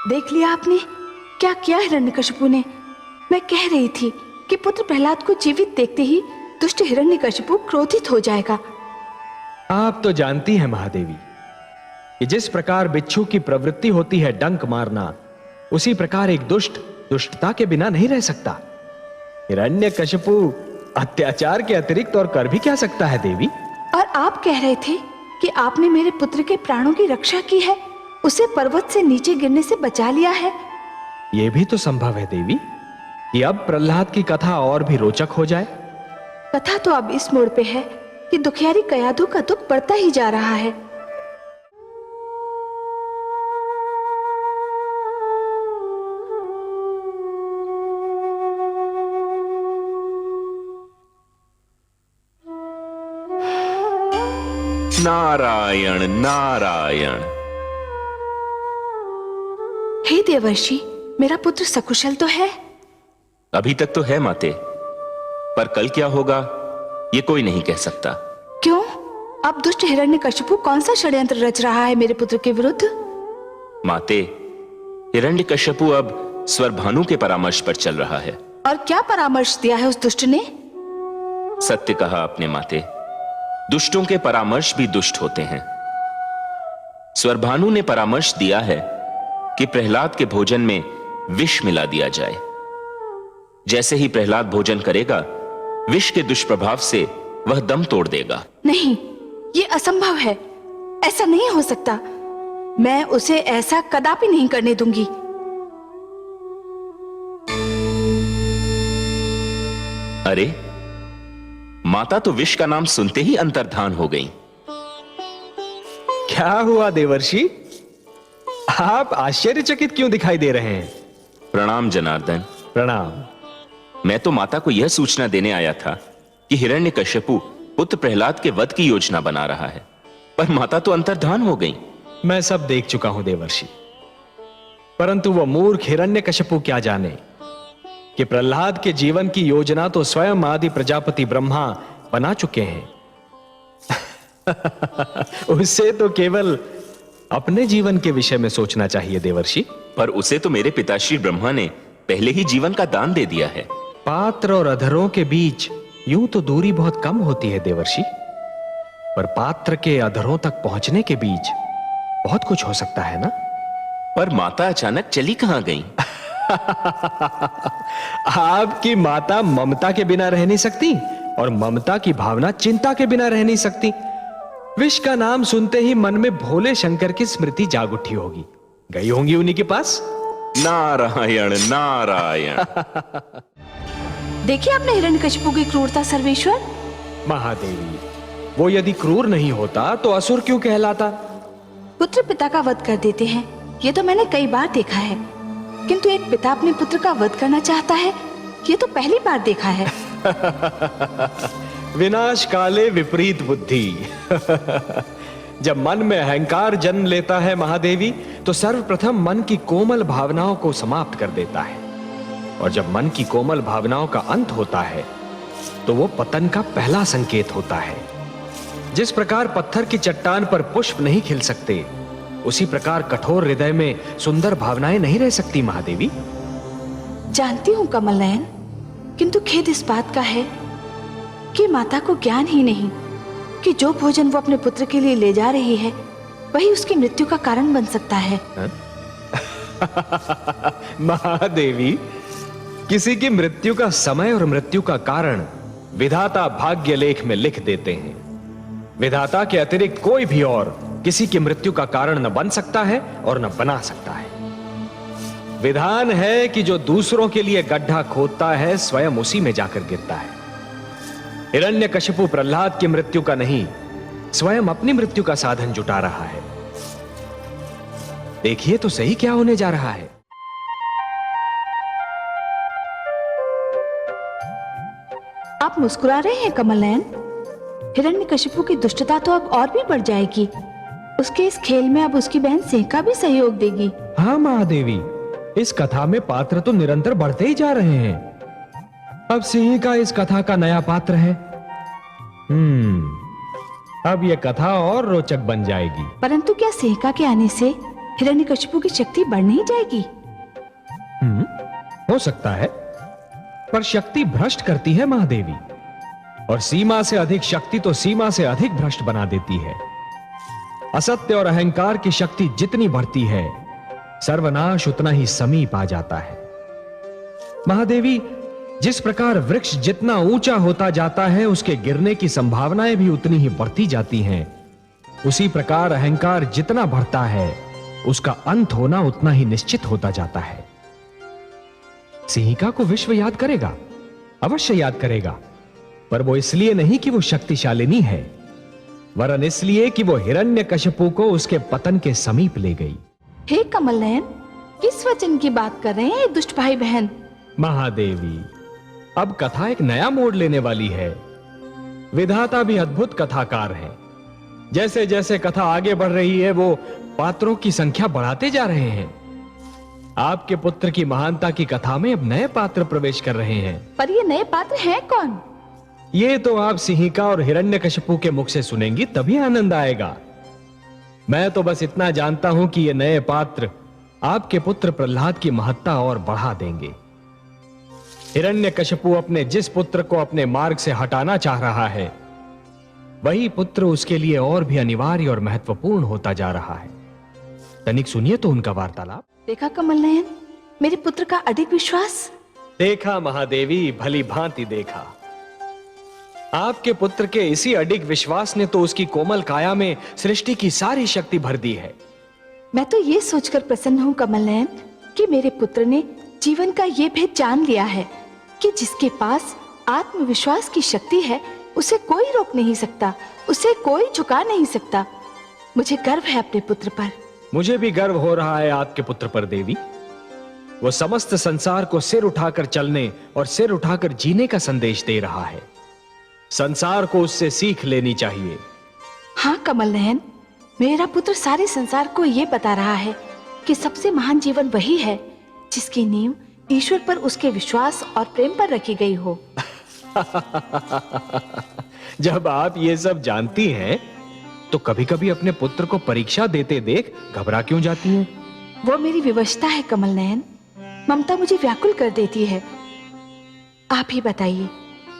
देख लिया आपने क्या किया हिरण्यकशिपु ने। मैं कह रही थी कि पुत्र प्रहलाद को जीवित देखते ही दुष्ट हिरण्यकशिपु क्रोधित हो जाएगा। आप तो जानती हैं महादेवी कि जिस प्रकार बिच्छू की प्रवृत्ति होती है डंक मारना, उसी प्रकार एक दुष्ट दुष्टता के बिना नहीं रह सकता। हिरण्यकशिपु अत्याचार के अतिरिक्त और कर भी क्या सकता है देवी? और आप कह रहे थे कि आपने मेरे पुत्र के प्राणों की रक्षा की है, उसे पर्वत से नीचे गिरने से बचा लिया है। यह भी तो संभव है देवी कि अब प्रहलाद की कथा और भी रोचक हो जाए। कथा तो अब इस मोड़ पे है कि दुखियारी कयाधु का दुख बढ़ता ही जा रहा है। नारायण नारायण। हे देवर्षि, मेरा पुत्र सकुशल तो है? अभी तक तो है माते, पर कल क्या होगा ये कोई नहीं कह सकता। क्यों? अब दुष्ट हिरण्यकशिपु कौन सा षड्यंत्र रच रहा है मेरे पुत्र के विरुद्ध? माते, हिरण्यकशिपु अब स्वरभानु के परामर्श पर चल रहा है। और क्या परामर्श दिया है उस दुष्ट ने? सत्य कहा आपने माते, दुष्टों के परामर्श भी दुष्ट होते हैं। स्वरभानु ने परामर्श दिया है कि प्रहलाद के भोजन में विष मिला दिया जाए। जैसे ही प्रहलाद भोजन करेगा, विष के दुष्प्रभाव से वह दम तोड़ देगा। नहीं, ये असंभव है, ऐसा नहीं हो सकता। मैं उसे ऐसा कदापि नहीं करने दूंगी। अरे, माता तो विष का नाम सुनते ही अंतर्धान हो गई। क्या हुआ देवर्षि? आप आश्चर्यचकित क्यों दिखाई दे रहे हैं? प्रणाम जनार्दन। प्रणाम। मैं तो माता को यह सूचना देने आया था कि हिरण्यकशिपु पुत्र प्रहलाद के वध की योजना बना रहा है, पर माता तो अंतर्धान हो गई। मैं सब देख चुका हूं देवर्षि, परंतु वह मूर्ख हिरण्यकशिपु क्या जाने कि प्रहलाद के जीवन की योजना तो स्वयं आदि प्रजापति ब्रह्मा बना चुके हैं। उससे तो केवल अपने जीवन के विषय में सोचना चाहिए देवर्षि। पर उसे तो मेरे पिताश्री ब्रह्मा ने पहले ही जीवन का दान दे दिया है। पात्र और अधरों के बीच यूं तो दूरी बहुत कम होती है देवर्षि, पर पात्र के अधरों तक पहुंचने के बीच बहुत कुछ हो सकता है ना? पर माता अचानक चली कहां गई? आपकी माता ममता के बिना रह नहीं सकती, और ममता की भावना चिंता के बिना रह नहीं सकती। विष का नाम सुनते ही मन में भोले शंकर की स्मृति जाग उठी होगी। गई होंगी उन्हीं के पास। नारायण नारायण। देखिए आपने हिरण्यकशिपु की क्रूरता सर्वेश्वर। महादेवी, वो यदि क्रूर नहीं होता तो असुर क्यों कहलाता? पुत्र पिता का वध कर देते हैं, ये तो मैंने कई बार देखा है, किंतु एक पिता अपने पुत्र का वध करना चाहता है, ये तो पहली बार देखा है। विनाश काले विपरीत बुद्धि। जब मन में अहंकार जन्म लेता है महादेवी, तो सर्वप्रथम मन की कोमल भावनाओं को समाप्त कर देता है, और जब मन की कोमल भावनाओं का अंत होता है तो वो पतन का पहला संकेत होता है। जिस प्रकार पत्थर की चट्टान पर पुष्प नहीं खिल सकते, उसी प्रकार कठोर हृदय में सुंदर भावनाएं नहीं रह सकती महादेवी। जानती हूँ कमल नयन, किंतु खेद इस बात का है कि माता को ज्ञान ही नहीं कि जो भोजन वो अपने पुत्र के लिए ले जा रही है वही उसकी मृत्यु का कारण बन सकता है। महादेवी, किसी की मृत्यु का समय और मृत्यु का कारण विधाता भाग्य लेख में लिख देते हैं। विधाता के अतिरिक्त कोई भी और किसी की मृत्यु का कारण न बन सकता है और न बना सकता है। विधान है कि जो दूसरों के लिए गड्ढा खोदता है, स्वयं उसी में जाकर गिरता है। हिरण्यकशिपु प्रहलाद की मृत्यु का नहीं, स्वयं अपनी मृत्यु का साधन जुटा रहा है। देखिए तो सही क्या होने जा रहा है। आप मुस्कुरा रहे हैं कमल नयन? हिरण्यकशिपु की दुष्टता तो अब और भी बढ़ जाएगी। उसके इस खेल में अब उसकी बहन सिंह का भी सहयोग देगी। हाँ महादेवी, इस कथा में पात्र तो निरंतर बढ़ते ही जा रहे हैं। अब सिंह का इस कथा का नया पात्र है। अब यह कथा और रोचक बन जाएगी। परंतु क्या सिंह के आने से हिरण्यकशिपु की शक्ति बढ़ नहीं जाएगी? हो सकता है, पर शक्ति भ्रष्ट करती है महादेवी, और सीमा से अधिक शक्ति तो सीमा से अधिक भ्रष्ट बना देती है। असत्य और अहंकार की शक्ति जितनी बढ़ती है, सर्वनाश उतना ही समीप आ जाता है। महादेवी, जिस प्रकार वृक्ष जितना ऊंचा होता जाता है, उसके गिरने की संभावनाएं भी उतनी ही बढ़ती जाती हैं। उसी प्रकार अहंकार जितना बढ़ता है, उसका अंत होना उतना ही निश्चित होता जाता है। सिंहिका को विश्व याद करेगा, अवश्य याद करेगा, पर वो इसलिए नहीं कि वो शक्तिशालिनी है, वरन इसलिए कि वो हिरण्यकशिपु को उसके पतन के समीप ले गई। हे कमल नयन, किस वचन की बात कर रहे हैं दुष्ट भाई बहन? महादेवी, अब कथा एक नया मोड़ लेने वाली है। विधाता भी अद्भुत कथाकार हैं। जैसे जैसे कथा आगे बढ़ रही है, वो पात्रों की संख्या बढ़ाते जा रहे हैं। आपके पुत्र की महानता की कथा में अब नए पात्र प्रवेश कर रहे हैं। पर ये नए पात्र हैं कौन? ये तो आप सिंहिका और हिरण्यकशिपु के मुख से सुनेंगी, तभी आनंद आएगा। मैं तो बस इतना जानता हूं कि ये नए पात्र आपके पुत्र प्रहलाद की महत्ता और बढ़ा देंगे। हिरण्यकशिपु अपने जिस पुत्र को अपने मार्ग से हटाना चाह रहा है, वही पुत्र उसके लिए और भी अनिवार्य और महत्वपूर्ण होता जा रहा है। तनिक सुनिए तो उनका वार्तालाप। देखा कमल नयन, मेरे पुत्र का अडिग विश्वास। देखा महादेवी, भली भांति देखा। आपके पुत्र के इसी अडिग विश्वास ने तो उसकी कोमल काया में सृष्टि की सारी शक्ति भर दी है। मैं तो ये सोचकर प्रसन्न हूँ कमल नयन कि मेरे पुत्र ने जीवन का ये भेद जान लिया है कि जिसके पास आत्मविश्वास की शक्ति है, उसे कोई रोक नहीं सकता, उसे कोई झुका नहीं सकता। मुझे गर्व है अपने पुत्र पर। मुझे भी गर्व हो रहा है आपके पुत्र पर देवी। वो समस्त संसार को सिर उठाकर चलने और सिर उठाकर जीने का संदेश दे रहा है। संसार को उससे सीख लेनी चाहिए। हाँ कमल नयन, मेरा पुत्र सारे संसार को ये बता रहा है कि सबसे महान जीवन वही है जिसकी नींव ईश्वर पर उसके विश्वास और प्रेम पर रखी गई हो। जब आप ये सब जानती हैं, तो कभी कभी अपने पुत्र को परीक्षा देते देख घबरा क्यों जाती हैं? वो मेरी विवशता है कमल नयन। ममता मुझे व्याकुल कर देती है। आप ही बताइए,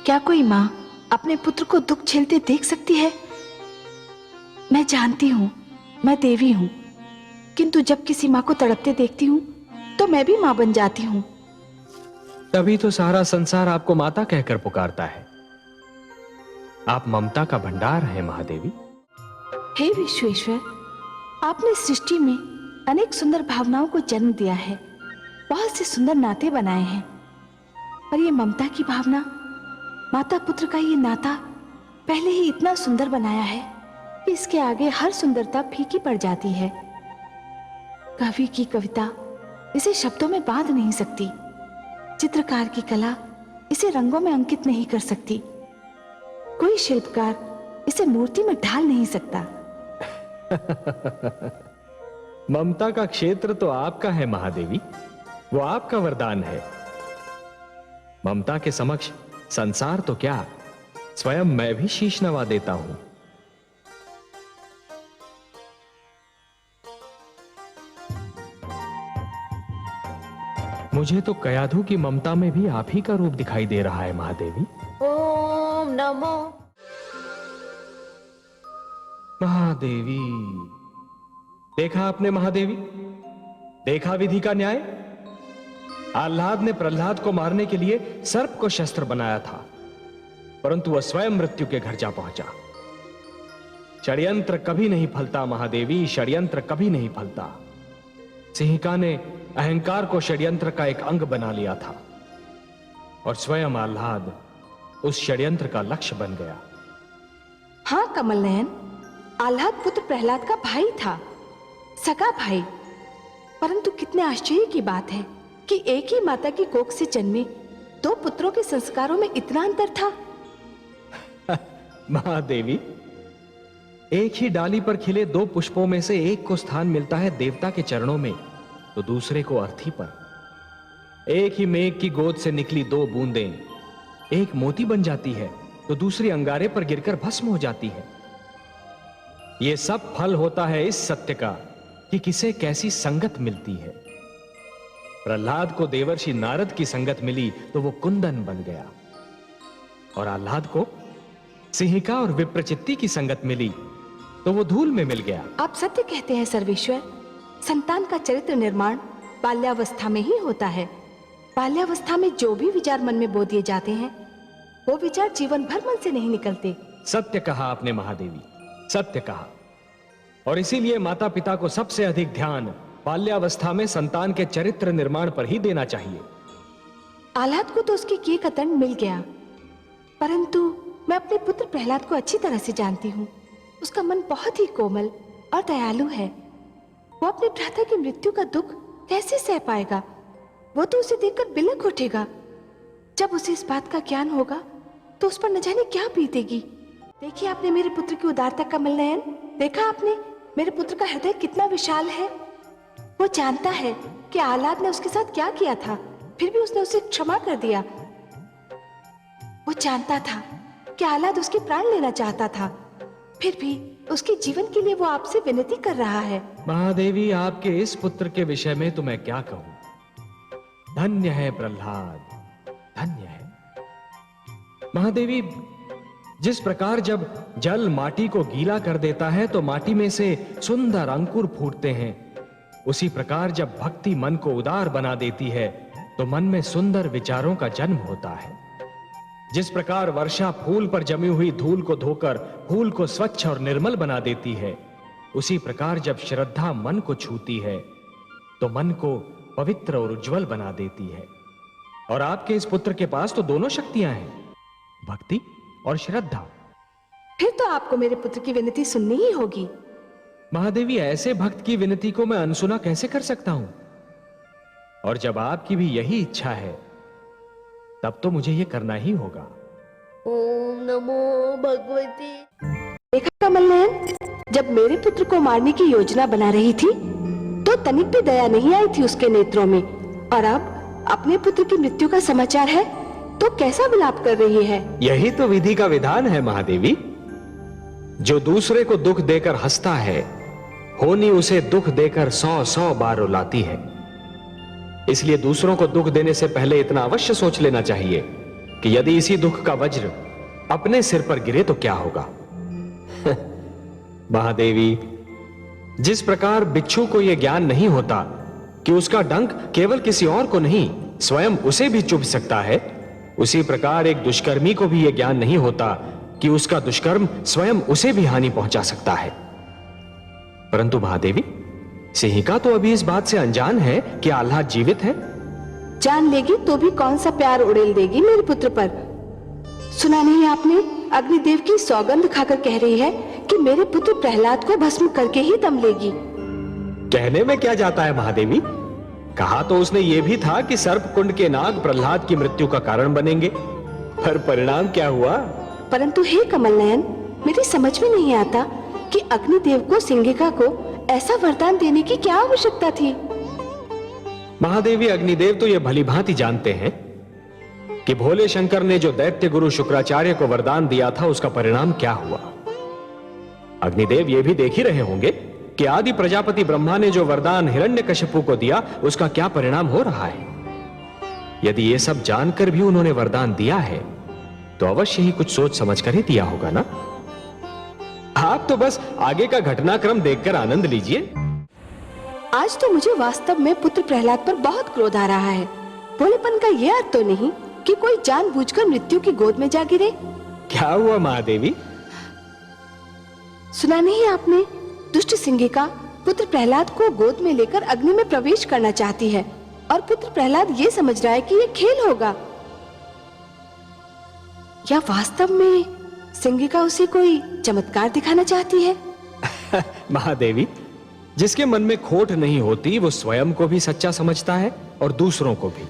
क्या कोई माँ अपने पुत्र को दुख झेलते देख सकती है? मैं जानती हूँ मैं देवी हूँ, किंतु जब किसी माँ को तड़पते देखती हूँ तो मैं भी माँ बन जाती हूँ। तभी तो सारा संसार आपको माता कहकर पुकारता है। आप ममता का भंडार हैं महादेवी। हे विश्वेश्वर, आपने सृष्टि में अनेक सुंदर भावनाओं को जन्म दिया है, बहुत से सुंदर नाते बनाए हैं, पर ये ममता की भावना, माता पुत्र का ये नाता पहले ही इतना सुंदर बनाया है कि इसके आगे हर सुंदरता फीकी पड़ जाती है। कवि की कविता इसे शब्दों में बांध नहीं सकती, चित्रकार की कला इसे रंगों में अंकित नहीं कर सकती, कोई शिल्पकार इसे मूर्ति में ढाल नहीं सकता। ममता का क्षेत्र तो आपका है महादेवी, वो आपका वरदान है। ममता के समक्ष संसार तो क्या, स्वयं मैं भी शीश नवा देता हूं। मुझे तो कयाधु की ममता में भी आप ही का रूप दिखाई दे रहा है महादेवी। ओम नमो महादेवी, देखा आपने महादेवी, देखा विधि का न्याय। आह्लाद ने प्रहलाद को मारने के लिए सर्प को शस्त्र बनाया था, परंतु वह स्वयं मृत्यु के घर जा पहुंचा। षड्यंत्र कभी नहीं फलता महादेवी, षड्यंत्र कभी नहीं फलता। सिंहिका ने अहंकार को षड्यंत्र का एक अंग बना लिया था और स्वयं आह्लाद उस षड्यंत्र का लक्ष्य बन गया। हाँ कमल नयन, आह्लाद पुत्र प्रहलाद का भाई था, सगा भाई। परंतु कितने आश्चर्य की बात है कि एक ही माता की कोख से जन्मे दो पुत्रों के संस्कारों में इतना अंतर था। महादेवी, एक ही डाली पर खिले दो पुष्पों में से एक को स्थान मिलता है देवता के चरणों में, तो दूसरे को अर्थी पर। एक ही मेघ की गोद से निकली दो बूंदें एक मोती बन जाती है, तो दूसरी अंगारे पर गिरकर भस्म हो जाती है। यह सब फल होता है इस सत्य का कि किसे कैसी संगत मिलती है। प्रहलाद को देवर्षि नारद की संगत मिली तो वो कुंदन बन गया, और आह्लाद को सिंहिका और विप्रचित्ति की संगत मिली तो वो धूल में मिल गया। आप सत्य कहते हैं सर्वेश्वर। संतान का चरित्र निर्माण बाल्यावस्था में ही होता है। बाल्यावस्था में जो भी विचार मन में बो दिए जाते हैं वो विचार जीवन भर मन से नहीं निकलते। सत्य कहा आपने महादेवी, सत्य कहा। और इसीलिए माता पिता को सबसे अधिक ध्यान बाल्यावस्था में संतान के चरित्र निर्माण पर ही देना चाहिए। आह्लाद को तो उसके किए का दंड मिल गया, परंतु मैं अपने पुत्र प्रहलाद को अच्छी तरह से जानती हूँ। उसका मन बहुत ही कोमल और दयालु है। वो अपने भ्राता की मृत्यु का दुख कैसे सह पाएगा? वो तो उसे देखकर बिलख उठेगा। जब उसे इस बात का ज्ञान होगा तो उस पर न जाने क्या बीतेगी। देखिए आपने मेरे पुत्र की उदारता, कमल नयन। देखा आपने मेरे पुत्र का हृदय कितना विशाल है। वो जानता है कि आह्लाद ने उसके साथ क्या किया था, फिर भी उसने उसे क्षमा कर दिया। वो जानता था कि आह्लाद उसके प्राण लेना चाहता था, फिर भी उसके जीवन के लिए वो आपसे विनती कर रहा है। महादेवी, आपके इस पुत्र के विषय में तो मैं क्या कहूं। धन्य है प्रहलाद, धन्य है। महादेवी, जिस प्रकार जब जल माटी को गीला कर देता है तो माटी में से सुंदर अंकुर फूटते हैं, उसी प्रकार जब भक्ति मन को उदार बना देती है तो मन में सुंदर विचारों का जन्म होता है। जिस प्रकार वर्षा फूल पर जमी हुई धूल को धोकर फूल को स्वच्छ और निर्मल बना देती है, उसी प्रकार जब श्रद्धा मन को छूती है तो मन को पवित्र और उज्जवल बना देती है। और आपके इस पुत्र के पास तो दोनों शक्तियां हैं, भक्ति और श्रद्धा। फिर तो आपको मेरे पुत्र की विनती सुननी ही होगी। महादेवी, ऐसे भक्त की विनती को मैं अनसुना कैसे कर सकता हूं? और जब आपकी भी यही इच्छा है तब तो मुझे यह करना ही होगा। ओम नमो भगवती। देखा कमल नयन, जब मेरे पुत्र को मारने की योजना बना रही थी तो तनिक भी दया नहीं आई थी उसके नेत्रों में, और अब अपने पुत्र की मृत्यु का समाचार है तो कैसा विलाप कर रही है। यही तो विधि का विधान है महादेवी। जो दूसरे को दुख देकर हंसता है, होनी उसे दुख देकर 100 बार रुलाती है। इसलिए दूसरों को दुख देने से पहले इतना अवश्य सोच लेना चाहिए कि यदि इसी दुख का वज्र अपने सिर पर गिरे तो क्या होगा। महादेवी, जिस प्रकार बिच्छू को यह ज्ञान नहीं होता कि उसका डंक केवल किसी और को नहीं स्वयं उसे भी चुभ सकता है, उसी प्रकार एक दुष्कर्मी को भी यह ज्ञान नहीं होता कि उसका दुष्कर्म स्वयं उसे भी हानि पहुंचा सकता है। परंतु महादेवी, सिंहिका तो अभी इस बात से अनजान है कि आह्लाद जीवित है। जान लेगी तो भी कौन सा प्यार उड़ेल देगी मेरे पुत्र पर। सुना नहीं आपने, अग्निदेव की सौगंध खाकर कह रही है कि मेरे पुत्र प्रहलाद को भस्म करके ही दम लेगी। कहने में क्या जाता है महादेवी, कहा तो उसने ये भी था कि सर्प कुंड के नाग प्रहलाद की मृत्यु का कारण बनेंगे, पर परिणाम क्या हुआ? परंतु हे कमल नयन, मेरी समझ में नहीं आता कि अग्निदेव को सिंहिका को ऐसा वरदान देने की क्या आवश्यकता थी। महादेवी, अग्निदेव तो यह भली भांति जानते हैं कि भोले शंकर ने जो दैत्य गुरु शुक्राचार्य को वरदान दिया था उसका परिणाम क्या हुआ। अग्निदेव ये भी देख ही रहे होंगे कि आदि प्रजापति ब्रह्मा ने जो वरदान हिरण्यकशिपु को दिया उसका क्या परिणाम हो रहा है। यदि ये सब जानकर भी उन्होंने वरदान दिया है तो अवश्य ही कुछ सोच समझ कर ही दिया होगा ना। आप तो बस आगे का घटनाक्रम देखकर आनंद लीजिए। आज तो मुझे वास्तव में पुत्र प्रहलाद पर बहुत क्रोध आ रहा है। भोलेपन का यह अर्थ तो नहीं कि कोई जानबूझकर मृत्यु की गोद में जा गिरे। क्या हुआ महादेवी? सुना नहीं आपने, दुष्ट सिंहिका पुत्र प्रहलाद को गोद में लेकर अग्नि में प्रवेश करना चाहती है और पुत्र प्रहलाद ये समझ रहा है कि यह खेल होगा। या वास्तव में सिंहिका उसे कोई चमत्कार दिखाना चाहती है। महादेवी, जिसके मन में खोट नहीं होती वो स्वयं को भी सच्चा समझता है और दूसरों को भी।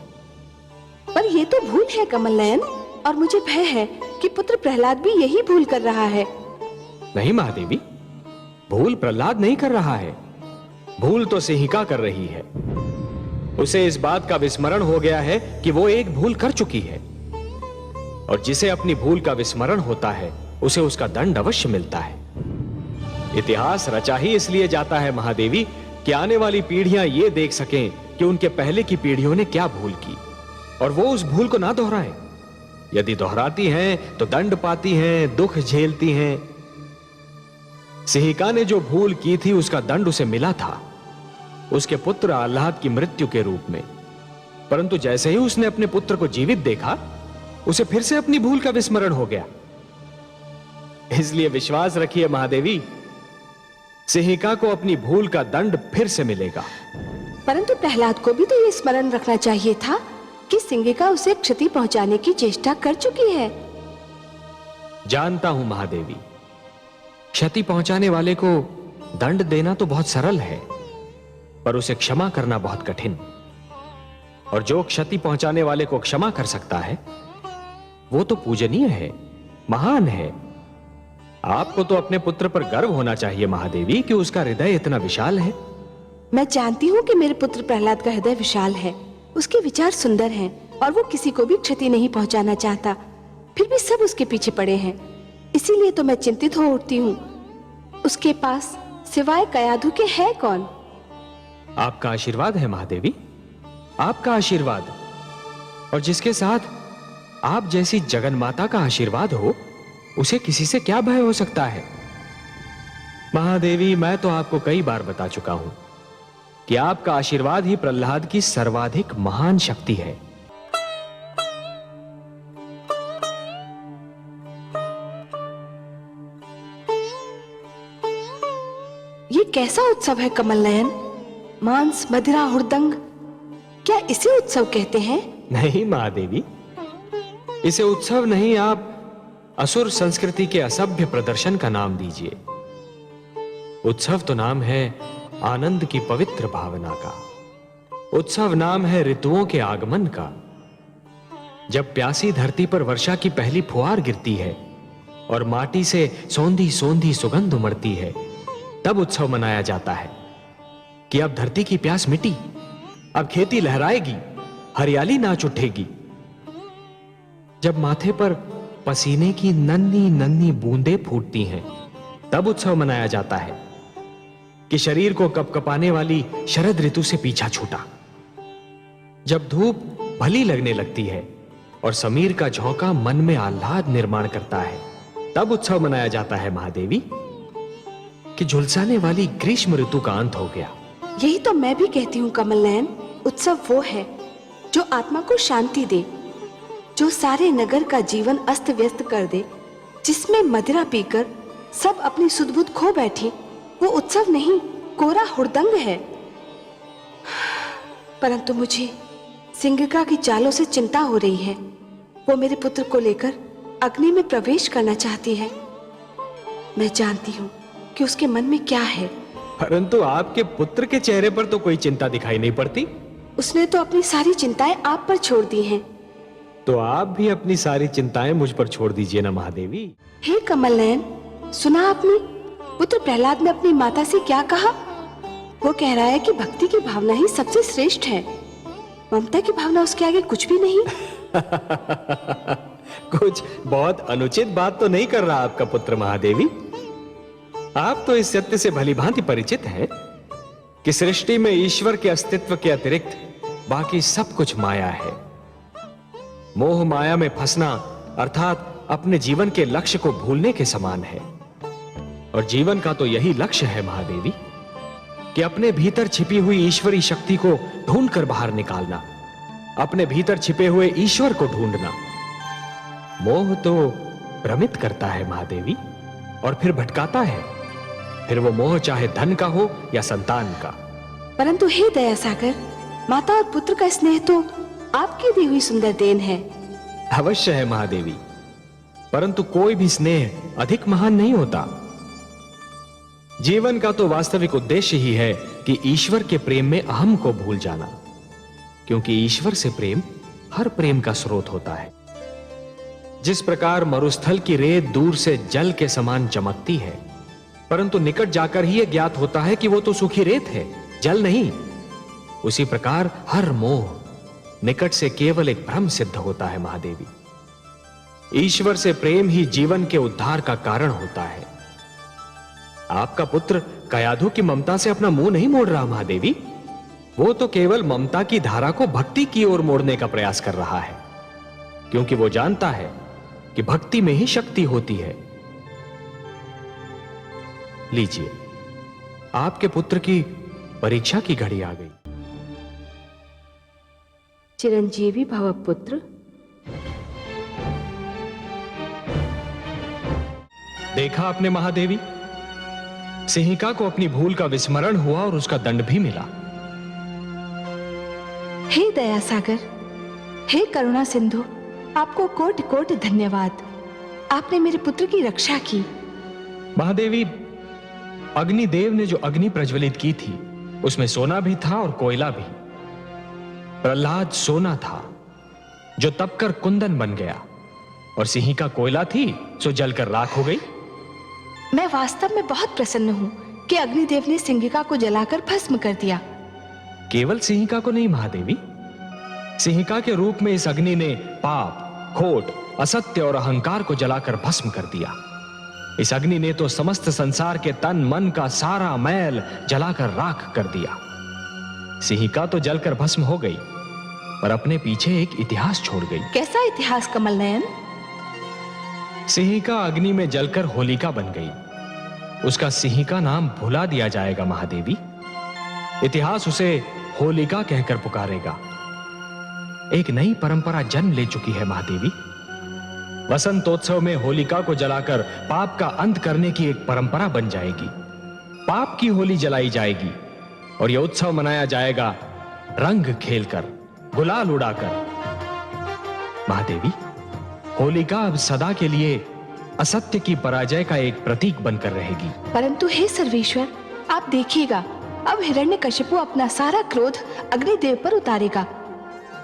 पर यह तो भूल है कमल नयन, और मुझे भय है कि पुत्र प्रहलाद भी यही भूल कर रहा है। नहीं महादेवी, भूल प्रहलाद नहीं कर रहा है, भूल तो सिंहिका कर रही है। उसे इस बात का विस्मरण हो गया है कि वो एक भूल कर चुकी है, और जिसे अपनी भूल का विस्मरण होता है उसे उसका दंड अवश्य मिलता है। इतिहास रचा ही इसलिए जाता है महादेवी कि आने वाली पीढ़ियां ये देख सकें कि उनके पहले की पीढ़ियों ने क्या भूल की और वो उस भूल को ना दोहराएं। यदि दोहराती हैं तो दंड पाती हैं, दुख झेलती हैं। सिहिका ने जो भूल की थी उसका दंड उसे मिला था, उसके पुत्र आह्लाद की मृत्यु के रूप में। परंतु जैसे ही उसने अपने पुत्र को जीवित देखा, उसे फिर से अपनी भूल का विस्मरण हो गया। इसलिए विश्वास रखिए महादेवी, सिहिका को अपनी भूल का दंड फिर से मिलेगा। परंतु प्रहलाद को भी तो ये स्मरण रखना चाहिए था कि सिंगिका उसे क्षति पहुंचाने की चेष्टा कर चुकी है। जानता हूं महादेवी, क्षति पहुंचाने वाले को दंड देना तो बहुत सरल है, पर उसे क्षमा करना बहुत कठिन। और जो क्षति पहुंचाने वाले को क्षमा कर सकता है वो तो पूजनीय है, महान है। आपको तो अपने पुत्र पर गर्व होना चाहिए महादेवी कि उसका हृदय इतना विशाल है। मैं जानती हूँ कि मेरे पुत्र प्रहलाद का हृदय विशाल है, उसके विचार सुंदर हैं और वो किसी को भी क्षति नहीं पहुंचाना चाहता। फिर भी सब उसके पीछे पड़े हैं, इसीलिए तो मैं चिंतित हो उठती हूँ। उसके पास सिवाय कयाधु के है कौन? आपका आशीर्वाद है महादेवी, आपका आशीर्वाद। और जिसके साथ आप जैसी जगन्माता का आशीर्वाद हो, उसे किसी से क्या भय हो सकता है? महादेवी, मैं तो आपको कई बार बता चुका हूं कि आपका आशीर्वाद ही प्रहलाद की सर्वाधिक महान शक्ति है। ये कैसा उत्सव है कमल नयन? मांस, मदिरा, हुड़दंग, क्या इसे उत्सव कहते हैं? नहीं महादेवी, इसे उत्सव नहीं, आप असुर संस्कृति के असभ्य प्रदर्शन का नाम दीजिए। उत्सव तो नाम है आनंद की पवित्र भावना का। उत्सव नाम है ऋतुओं के आगमन का। जब प्यासी धरती पर वर्षा की पहली फुहार गिरती है और माटी से सौंधी सौंधी सुगंध उमड़ती है, तब उत्सव मनाया जाता है कि अब धरती की प्यास मिटी, अब खेती लहराएगी, हरियाली नाच उठेगी। जब माथे पर पसीने की नन्ही नन्ही बूंदें फूटती हैं, तब उत्सव मनाया जाता है कि शरीर को कपकपाने वाली शरद ऋतु से पीछा छूटा। जब धूप भली लगने लगती है और समीर का झोंका मन में आह्लाद निर्माण करता है, तब उत्सव मनाया जाता है महादेवी कि झुलसाने वाली ग्रीष्म ऋतु का अंत हो गया। यही तो मैं भी कहती हूँ कमल नयन, उत्सव वो है जो आत्मा को शांति दे, जो सारे नगर का जीवन अस्त व्यस्त कर दे, जिसमें मदिरा पीकर सब अपनी सुध-बुध खो बैठे, वो उत्सव नहीं, कोरा हुड़दंग है। परंतु मुझे सिंगिका की चालों से चिंता हो रही है। वो मेरे पुत्र को लेकर अग्नि में प्रवेश करना चाहती है। मैं जानती हूँ कि उसके मन में क्या है। परंतु आपके पुत्र के चेहरे पर तो कोई चिंता दिखाई नहीं पड़ती। उसने तो अपनी सारी चिंताएं आप पर छोड़ दी हैं। तो आप भी अपनी सारी चिंताएं मुझ पर छोड़ दीजिए ना महादेवी। हे कमल नयन, सुना आपने पुत्र प्रहलाद ने अपनी माता से क्या कहा? वो कह रहा है कि भक्ति की भावना ही सबसे श्रेष्ठ है, ममता की भावना उसके आगे कुछ भी नहीं। कुछ बहुत अनुचित बात तो नहीं कर रहा आपका पुत्र महादेवी। आप तो इस सत्य से भलीभांति परिचित हैं कि सृष्टि में ईश्वर के अस्तित्व के अतिरिक्त बाकी सब कुछ माया है। मोह माया में फंसना अर्थात अपने जीवन के लक्ष्य को भूलने के समान है। और जीवन का तो यही लक्ष्य है महादेवी कि अपने भीतर छिपी हुई ईश्वरी शक्ति को ढूंढकर बाहर निकालना, अपने भीतर छिपे हुए ईश्वर को ढूंढना। मोह तो भ्रमित करता है महादेवी और फिर भटकाता है, फिर वो मोह चाहे धन का हो या संतान का। परंतु हे दया सागर, माता और पुत्र का स्नेह तो आपकी दी हुई सुंदर देन है। अवश्य है महादेवी, परंतु कोई भी स्नेह अधिक महान नहीं होता। जीवन का तो वास्तविक उद्देश्य ही है कि ईश्वर के प्रेम में अहम को भूल जाना, क्योंकि ईश्वर से प्रेम हर प्रेम का स्रोत होता है। जिस प्रकार मरुस्थल की रेत दूर से जल के समान चमकती है, परंतु निकट जाकर ही यह ज्ञात होता है कि वो तो सूखी रेत है, जल नहीं, उसी प्रकार हर मोह निकट से केवल एक भ्रम सिद्ध होता है महादेवी। ईश्वर से प्रेम ही जीवन के उद्धार का कारण होता है। आपका पुत्र कयाधु की ममता से अपना मुंह नहीं मोड़ रहा महादेवी। वो तो केवल ममता की धारा को भक्ति की ओर मोड़ने का प्रयास कर रहा है, क्योंकि वो जानता है कि भक्ति में ही शक्ति होती है। लीजिए, आपके पुत्र की परीक्षा की घड़ी आ गई। चिरंजीवी भव पुत्र। देखा आपने महादेवी, सिंहिका को अपनी भूल का विस्मरण हुआ और उसका दंड भी मिला। हे दया सागर, हे करुणा सिंधु, आपको कोटि कोटि धन्यवाद। आपने मेरे पुत्र की रक्षा की। महादेवी, अग्निदेव ने जो अग्नि प्रज्वलित की थी उसमें सोना भी था और कोयला भी। प्रहलाद सोना था जो तपकर कुंदन बन गया, और सिंहिका कोयला थी सो जलकर राख हो गई। मैं वास्तव में बहुत प्रसन्न हूं कि अग्निदेव ने सिंहिका को जलाकर भस्म कर दिया। केवल सिंहिका को नहीं महादेवी, सिंहिका के रूप में इस अग्नि ने पाप, खोट, असत्य और अहंकार को जलाकर भस्म कर दिया। इस अग्नि ने तो समस्त संसार के तन मन का सारा मैल जलाकर राख कर दिया। सिंहिका तो जलकर भस्म हो गई, पर अपने पीछे एक इतिहास छोड़ गई। कैसा इतिहास कमल नयन? सिंहिका अग्नि में जलकर होलिका बन गई। उसका सिंहिका नाम भुला दिया जाएगा महादेवी। इतिहास उसे होलिका कहकर पुकारेगा। एक नई परंपरा जन्म ले चुकी है महादेवी। वसंतोत्सव में होलिका को जलाकर पाप का अंत करने की एक परंपरा बन जाएगी। पाप की होली जलाई जाएगी और यह उत्सव मनाया जाएगा रंग खेलकर, गुलाल उड़ाकर। महादेवी, होलिका अब सदा के लिए असत्य की पराजय का एक प्रतीक बनकर रहेगी। परंतु हे सर्वेश्वर, आप देखिएगा, अब हिरण्यकशिपु अपना सारा क्रोध अग्निदेव पर उतारेगा।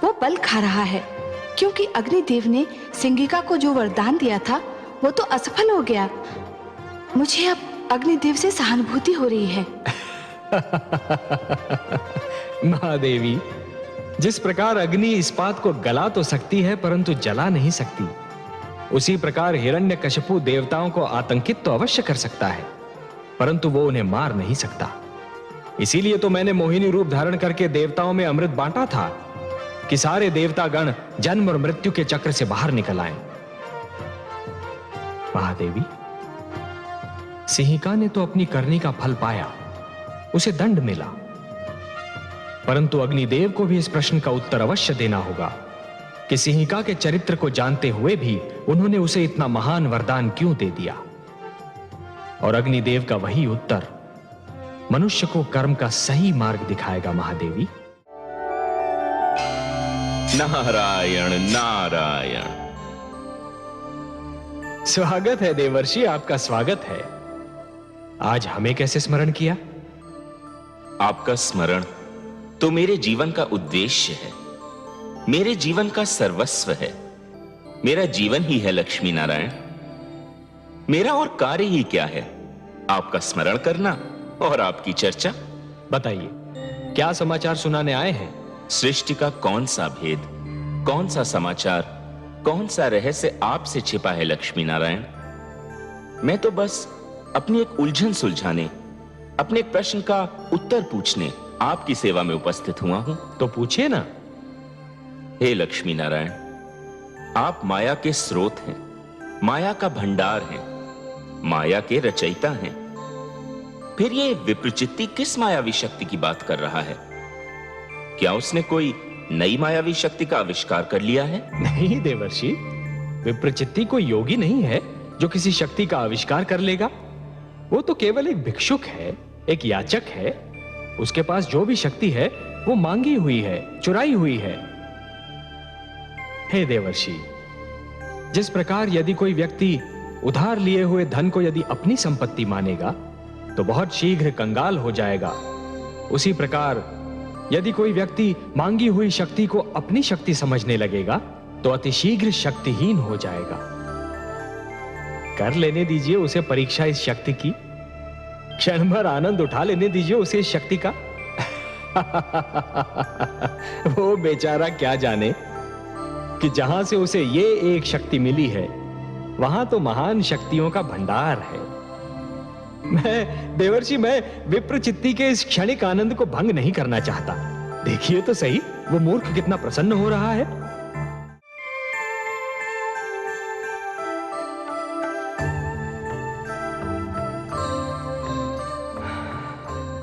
वो बल खा रहा है, क्योंकि अग्निदेव ने सिंहिका को जो वरदान दिया था वो तो असफल हो गया। मुझे अब अग्निदेव से सहानुभूति हो रही है। महादेवी, जिस प्रकार अग्नि इस्पात को गला तो सकती है परंतु जला नहीं सकती, उसी प्रकार हिरण्यकशिपु देवताओं को आतंकित तो अवश्य कर सकता है, परंतु वो उन्हें मार नहीं सकता। इसीलिए तो मैंने मोहिनी रूप धारण करके देवताओं में अमृत बांटा था कि सारे देवतागण जन्म और मृत्यु के चक्र से बाहर निकल आए। महादेवी, सिंहिका ने तो अपनी करनी का फल पाया, उसे दंड मिला, परंतु अग्निदेव को भी इस प्रश्न का उत्तर अवश्य देना होगा कि सिंहिका के चरित्र को जानते हुए भी उन्होंने उसे इतना महान वरदान क्यों दे दिया। और अग्निदेव का वही उत्तर मनुष्य को कर्म का सही मार्ग दिखाएगा। महादेवी, नारायण नारायण। स्वागत है देवर्षि, आपका स्वागत है। आज हमें कैसे स्मरण किया? आपका स्मरण तो मेरे जीवन का उद्देश्य है, मेरे जीवन का सर्वस्व है। मेरा जीवन ही है लक्ष्मी नारायण। मेरा और कार्य ही क्या है? आपका स्मरण करना और आपकी चर्चा। बताइए, क्या समाचार सुनाने आए हैं? सृष्टि का कौन सा भेद, कौन सा समाचार, कौन सा रहस्य आपसे छिपा है लक्ष्मी नारायण? मैं तो बस अपनी एक उलझन सुलझाने, अपने एक प्रश्न का उत्तर पूछने आपकी सेवा में उपस्थित हुआ हूं। तो पूछिए ना। हे लक्ष्मी नारायण, आप माया के स्रोत हैं, माया का भंडार हैं, माया के रचयिता हैं। फिर ये विप्रचित्ति किस मायावी शक्ति की बात कर रहा है? क्या उसने कोई नई मायावी शक्ति का आविष्कार कर लिया है? नहीं देवर्षि, विप्रचित्ति कोई योगी नहीं है जो किसी शक्ति का आविष्कार कर लेगा। वो तो केवल एक भिक्षुक है, एक याचक है। उसके पास जो भी शक्ति है वो मांगी हुई है, चुराई हुई है। हे देवर्षि, जिस प्रकार यदि कोई व्यक्ति उधार लिए हुए धन को यदि अपनी संपत्ति मानेगा तो बहुत शीघ्र कंगाल हो जाएगा, उसी प्रकार यदि कोई व्यक्ति मांगी हुई शक्ति को अपनी शक्ति समझने लगेगा तो अतिशीघ्र शक्तिहीन हो जाएगा। कर लेने दीजिए उसे परीक्षा इस शक्ति की, क्षण भर आनंद उठा लेने दीजिए उसे इस शक्ति का। वो बेचारा क्या जाने कि जहां से उसे ये एक शक्ति मिली है वहां तो महान शक्तियों का भंडार है। देवर्षि, मैं विप्रचित्ति के इस क्षणिक आनंद को भंग नहीं करना चाहता। देखिए तो सही, वो मूर्ख कितना प्रसन्न हो रहा है।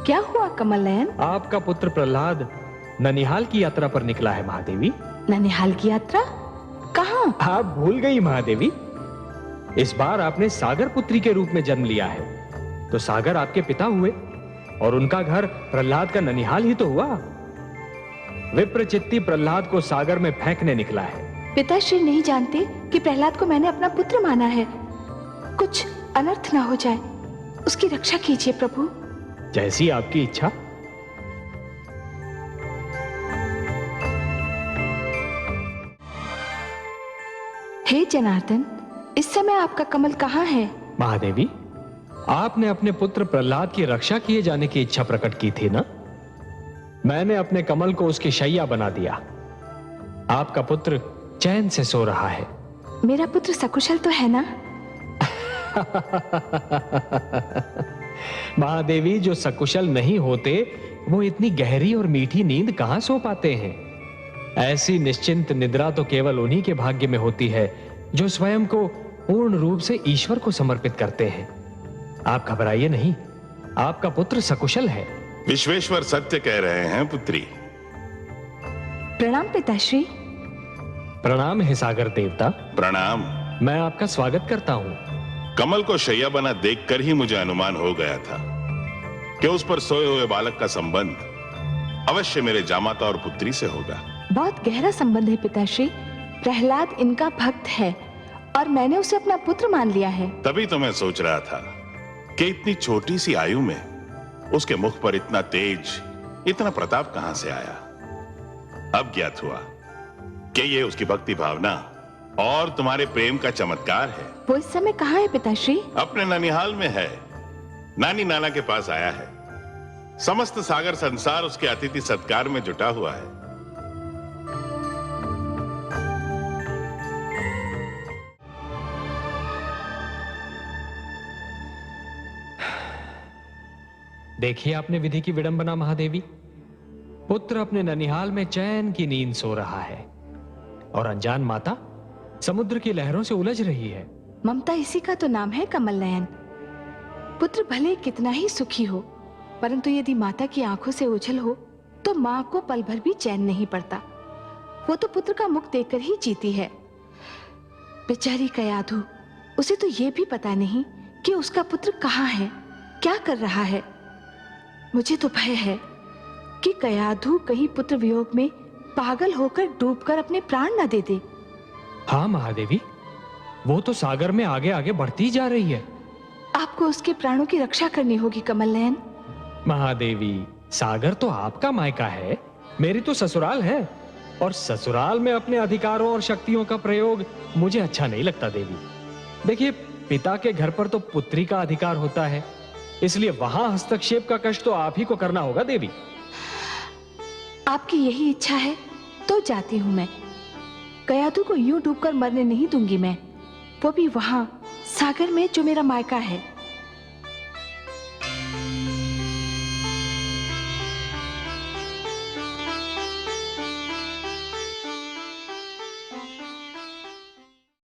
क्या हुआ कमल नयन? आपका पुत्र प्रहलाद ननिहाल की यात्रा पर निकला है महादेवी। ननिहाल की यात्रा? कहाँ? आप भूल गई महादेवी, इस बार आपने सागर पुत्री के रूप में जन्म लिया है, तो सागर आपके पिता हुए और उनका घर प्रहलाद का ननिहाल ही तो हुआ। विप्रचित्ति प्रहलाद को सागर में फेंकने निकला है। पिताश्री नहीं जानते कि प्रहलाद को मैंने अपना पुत्र माना है। कुछ अनर्थ ना हो जाए, उसकी रक्षा कीजिए प्रभु। जैसी आपकी इच्छा। हे जनार्दन, इस समय आपका कमल कहाँ है? महादेवी, आपने अपने पुत्र प्रहलाद की रक्षा किए जाने की इच्छा प्रकट की थी ना? मैंने अपने कमल को उसकी शैया बना दिया। आपका पुत्र चैन से सो रहा है। मेरा पुत्र सकुशल तो है ना? महादेवी, जो सकुशल नहीं होते वो इतनी गहरी और मीठी नींद कहां सो पाते हैं? ऐसी निश्चिंत निद्रा तो केवल उन्हीं के भाग्य में होती है जो स्वयं को पूर्ण रूप से ईश्वर को समर्पित करते हैं। आप घबराइए नहीं, आपका पुत्र सकुशल है। विश्वेश्वर सत्य कह रहे हैं पुत्री। प्रणाम पिताश्री। प्रणाम है सागर देवता। प्रणाम। मैं आपका स्वागत करता हूं। कमल को शैया बना देखकर ही मुझे अनुमान हो गया था कि उस पर सोए हुए बालक का संबंध अवश्य मेरे जामाता और पुत्री से होगा। बहुत गहरा संबंध है पिताश्री। प्रहलाद इनका भक्त है और मैंने उसे अपना पुत्र मान लिया है। तभी तो मैं सोच रहा था कि इतनी छोटी सी आयु में उसके मुख पर इतना तेज, इतना प्रताप कहां से आया। अब ज्ञात हुआ कि ये उसकी भक्ति भावना और तुम्हारे प्रेम का चमत्कार है। वो इस समय कहाँ है पिताश्री? अपने ननिहाल में है, नानी नाना के पास आया है। समस्त सागर संसार उसके अतिथि सत्कार में जुटा हुआ है। देखिए आपने विधि की विडंबना महादेवी। पुत्र अपने ननिहाल में चैन की नींद सो रहा है और अनजान माता समुद्र की लहरों से उलझ रही है। ममता इसी का तो नाम है कमल नयन। पुत्र भले कितना ही सुखी हो, परंतु यदि माता की आंखों से ओझल हो तो माँ को पल भर भी चैन नहीं पड़ता। वो तो पुत्र का मुख देखकर ही जीती है। बेचारी कयाधु, उसे तो ये भी पता नहीं कि उसका पुत्र कहाँ है, क्या कर रहा है। मुझे तो भय है कि कयाधु कहीं पुत्र वियोग में पागल होकर डूबकर अपने प्राण न दे दे। हाँ महादेवी, वो तो सागर में आगे आगे बढ़ती जा रही है। आपको उसके प्राणों की रक्षा करनी होगी कमल नयन। महादेवी, सागर तो आपका मायका है, मेरी तो ससुराल है, और ससुराल में अपने अधिकारों और शक्तियों का प्रयोग मुझे अच्छा नहीं लगता देवी। देखिए, पिता के घर पर तो पुत्री का अधिकार होता है, इसलिए वहां हस्तक्षेप का कष्ट तो आप ही को करना होगा देवी। आपकी यही इच्छा है तो जाती हूं मैं। कयाधु को यूं डूबकर मरने नहीं दूंगी मैं, वो भी वहां सागर में जो मेरा मायका है।